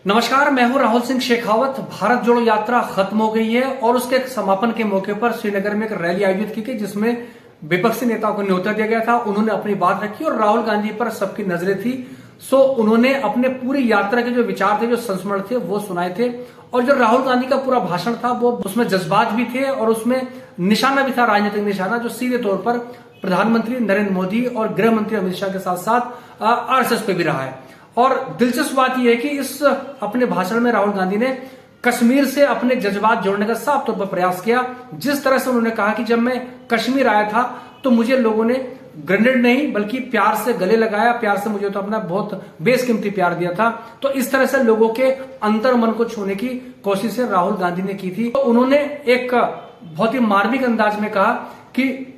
नमस्कार, मैं हूं राहुल सिंह शेखावत। भारत जोड़ो यात्रा खत्म हो गई है और उसके समापन के मौके पर श्रीनगर में एक रैली आयोजित की गई जिसमें विपक्षी नेताओं को न्योता दिया गया था। उन्होंने अपनी बात रखी और राहुल गांधी पर सबकी नजरें थी। उन्होंने अपने पूरी यात्रा के जो विचार थे, जो संस्मरण थे, वो सुनाए थे। और जो राहुल गांधी का पूरा भाषण था वो उसमें जज्बात भी थे और उसमें निशाना भी था, राजनीतिक निशाना, जो सीधे तौर पर प्रधानमंत्री नरेंद्र मोदी और गृह मंत्री अमित शाह के साथ साथ आरएसएस पे भी रहा है। और दिलचस्प बात यह है कि इस अपने भाषण में राहुल गांधी ने कश्मीर से अपने जज्बात जोड़ने का साफ तौर पर प्रयास किया। जिस तरह से उन्होंने कहा कि जब मैं कश्मीर आया था तो मुझे लोगों ने ग्रेनेड नहीं बल्कि प्यार से गले लगाया, प्यार से मुझे तो अपना बहुत बेशकीमती प्यार दिया था। तो इस तरह से लोगों के अंतर मन को छूने की कोशिश राहुल गांधी ने की थी। तो उन्होंने एक बहुत ही मार्मिक अंदाज में कहा कि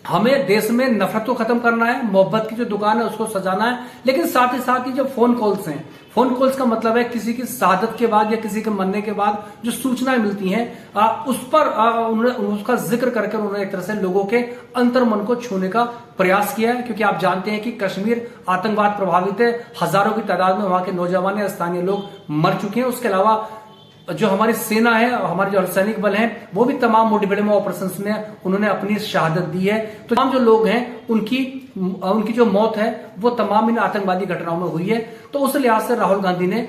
हमें देश में नफरत को खत्म करना है, मोहब्बत की जो दुकान है उसको सजाना है, लेकिन साथ ही साथ ही जो फोन कॉल्स हैं, फोन कॉल्स का मतलब है किसी की शहादत के बाद या किसी के मरने के बाद जो सूचनाएं मिलती हैं उस पर उन्होंने उसका जिक्र करके उन्होंने एक तरह से लोगों के अंतर मन को छूने का प्रयास किया है। क्योंकि आप जानते हैं कि कश्मीर आतंकवाद प्रभावित है, हजारों की तादाद में वहां के नौजवान या स्थानीय लोग मर चुके हैं। उसके अलावा जो हमारी सेना है, हमारे जो अर्धसैनिक बल हैं, वो भी तमाम मोटिवेटेड ऑपरेशंस में उन्होंने अपनी शहादत दी है। तो तमाम जो लोग हैं उनकी जो मौत है वो तमाम इन आतंकवादी घटनाओं में हुई है। तो उस लिहाज से राहुल गांधी ने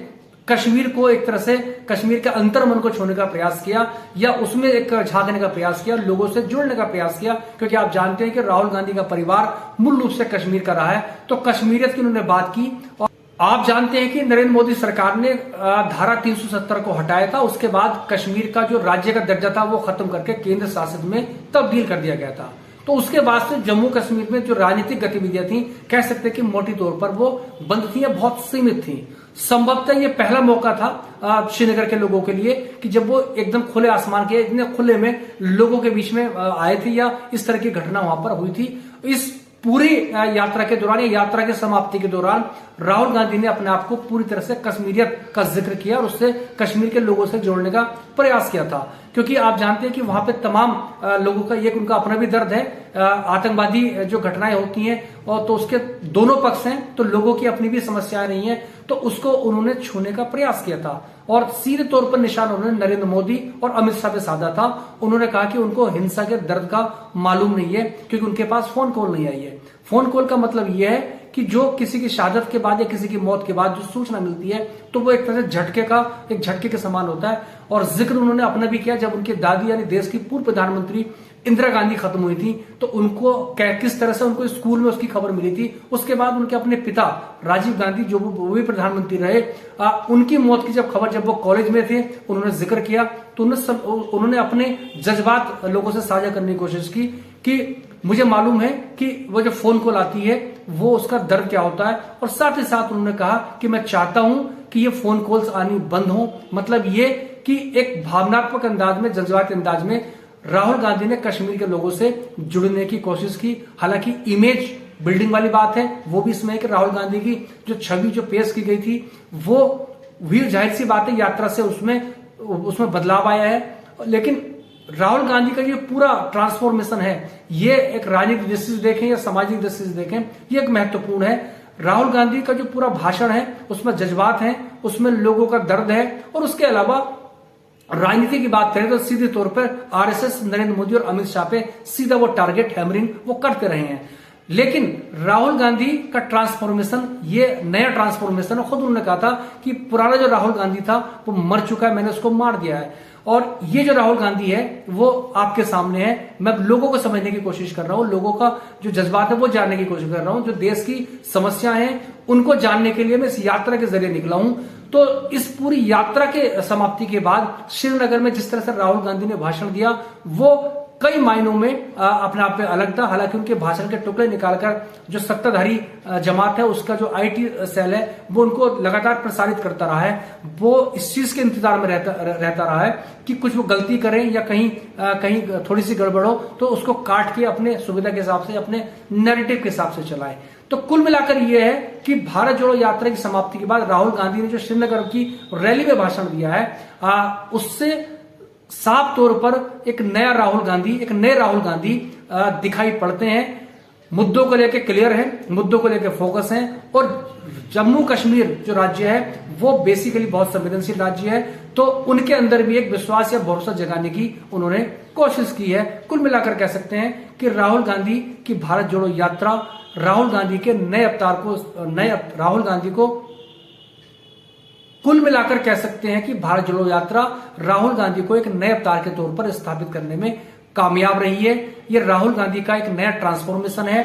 कश्मीर को एक तरह से कश्मीर के अंतर मन को छूने का प्रयास किया या उसमें एक झांकने का प्रयास किया, लोगों से जुड़ने का प्रयास किया। क्योंकि आप जानते हैं कि राहुल गांधी का परिवार मूल रूप से कश्मीर का रहा है, तो कश्मीरियत की उन्होंने बात की। और आप जानते हैं कि नरेंद्र मोदी सरकार ने धारा 370 को हटाया था। उसके बाद कश्मीर का जो राज्य का दर्जा था वो खत्म करके केंद्र शासित में तब्दील कर दिया गया था। तो उसके बाद से जम्मू कश्मीर में जो राजनीतिक गतिविधियां थी, कह सकते हैं कि मोटी तौर पर वो बंद थी या बहुत सीमित थी। संभवतः ये पहला मौका था श्रीनगर के लोगों के लिए कि जब वो एकदम खुले आसमान के इतने खुले में लोगों के बीच में आए थे या इस तरह की घटना वहां पर हुई थी। इस पूरी यात्रा के दौरान या यात्रा की समाप्ति के दौरान राहुल गांधी ने अपने आप को पूरी तरह से कश्मीरियत का जिक्र किया और उससे कश्मीर के लोगों से जोड़ने का प्रयास किया था। क्योंकि आप जानते हैं कि वहां पे तमाम लोगों का एक उनका अपना भी दर्द है, आतंकवादी जो घटनाएं होती हैं और तो उसके दोनों पक्ष हैं, तो लोगों की अपनी भी समस्याएं रही हैं, तो उसको उन्होंने छूने का प्रयास किया था। और सीधे तौर पर निशान उन्होंने नरेंद्र मोदी और अमित शाह पे साधा था। उन्होंने कहा कि उनको हिंसा के दर्द का मालूम नहीं है क्योंकि उनके पास फोन कॉल नहीं आई है। फोन कॉल का मतलब यह है कि जो किसी की शहादत के बाद या किसी की मौत के बाद जो सूचना मिलती है तो वो एक तरह से एक झटके के समान होता है। और जिक्र उन्होंने अपना भी किया जब उनकी दादी यानी देश की पूर्व प्रधानमंत्री इंदिरा गांधी खत्म हुई थी तो उनको किस तरह से उनको स्कूल में उसकी खबर मिली थी। उसके बाद उनके अपने पिता राजीव गांधी जो वो भी प्रधानमंत्री रहे, उनकी मौत की जब वो कॉलेज में थे उन्होंने जिक्र किया तो उन्होंने अपने जज्बात लोगों से साझा करने की कोशिश की कि मुझे मालूम है कि वो जो फोन कॉल आती है वो उसका दर्द क्या होता है। और साथ ही साथ उन्होंने कहा कि मैं चाहता हूं कि ये फोन कॉल्स आनी बंद हो। मतलब ये कि एक भावनात्मक अंदाज में, जज्बाती अंदाज में राहुल गांधी ने कश्मीर के लोगों से जुड़ने की कोशिश की। हालांकि इमेज बिल्डिंग वाली बात है वो भी इसमें है कि राहुल गांधी की जो छवि जो पेश की गई थी वो भी जाहिर सी बात है यात्रा से उसमें बदलाव आया है। लेकिन राहुल गांधी का ये पूरा ट्रांसफॉर्मेशन है, ये एक राजनीतिक दृष्टि से देखें या सामाजिक दृष्टि से देखें, ये एक महत्वपूर्ण है। राहुल गांधी का जो पूरा भाषण है उसमें जज्बात हैं, उसमें लोगों का दर्द है। और उसके अलावा राजनीति की बात करें तो सीधे तौर पर आरएसएस, नरेंद्र मोदी और अमित शाह पे सीधा वो टारगेट हैमरिंग वो करते रहे हैं। लेकिन राहुल गांधी का ट्रांसफॉर्मेशन ये नया ट्रांसफॉर्मेशन है। खुद उन्होंने कहा था कि पुराना जो राहुल गांधी था वो मर चुका है, मैंने उसको मार दिया है। और ये जो राहुल गांधी है वो आपके सामने है। मैं लोगों को समझने की कोशिश कर रहा हूं, लोगों का जो जज्बात है वो जानने की कोशिश कर रहा हूं, जो देश की समस्या है उनको जानने के लिए मैं इस यात्रा के जरिए निकला हूं। तो इस पूरी यात्रा के समाप्ति के बाद श्रीनगर में जिस तरह से राहुल गांधी ने भाषण दिया वो कई मायनों में अपने आप में अलग था। हालांकि उनके भाषण के टुकड़े निकालकर जो सत्ताधारी जमात है उसका जो आईटी सेल है वो उनको लगातार प्रसारित करता रहा है। वो इस चीज के इंतजार में रहता रहा है कि कुछ वो गलती करें या कहीं थोड़ी सी गड़बड़ हो तो उसको काट के अपने सुविधा के हिसाब से, अपने नैरेटिव के हिसाब से चलाएं। तो कुल मिलाकर यह है कि भारत जोड़ो यात्रा की समाप्ति के बाद राहुल गांधी ने जो श्रीनगर की रैली में भाषण दिया है उससे साफ तौर पर एक नए राहुल गांधी दिखाई पड़ते हैं। मुद्दों को लेकर क्लियर है, मुद्दों को लेकर फोकस है। और जम्मू कश्मीर जो राज्य है वो बेसिकली बहुत संवेदनशील राज्य है, तो उनके अंदर भी एक विश्वास या भरोसा जगाने की उन्होंने कोशिश की है। कुल मिलाकर कह सकते हैं कि राहुल गांधी की भारत जोड़ो यात्रा राहुल गांधी के नए अवतार को राहुल गांधी को कुल मिलाकर कह सकते हैं कि भारत जोड़ो यात्रा राहुल गांधी को एक नए अवतार के तौर पर स्थापित करने में कामयाब रही है। यह राहुल गांधी का एक नया ट्रांसफॉर्मेशन है।